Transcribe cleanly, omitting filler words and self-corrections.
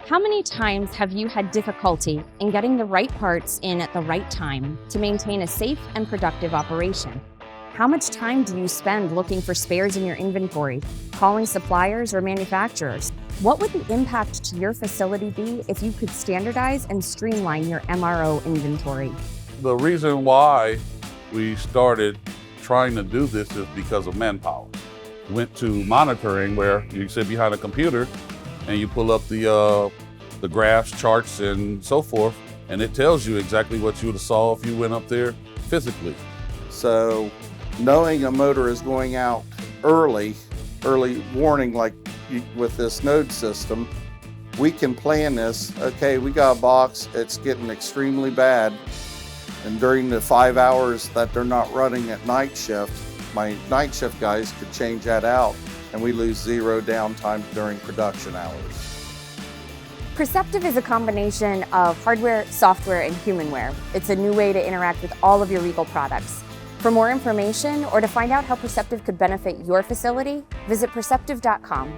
How many times have you had difficulty in getting the right parts in at the right time to maintain a safe and productive operation? How much time do you spend looking for spares in your inventory, calling suppliers or manufacturers? What would the impact to your facility be if you could standardize and streamline your MRO inventory? The reason why we started trying to do this is because of manpower. Went to monitoring, where you sit behind a computer and you pull up the graphs, charts, and so forth, and it tells you exactly what you would have saw if you went up there physically. So knowing a motor is going out early warning, like with this node system, we can plan this. Okay, we got a box, it's getting extremely bad, and during the 5 hours that they're not running at night shift, my night shift guys could change that out, and we lose zero downtime during production hours. Perceptiv is a combination of hardware, software, and humanware. It's a new way to interact with all of your Regal products. For more information or to find out how Perceptiv could benefit your facility, visit perceptiv.com.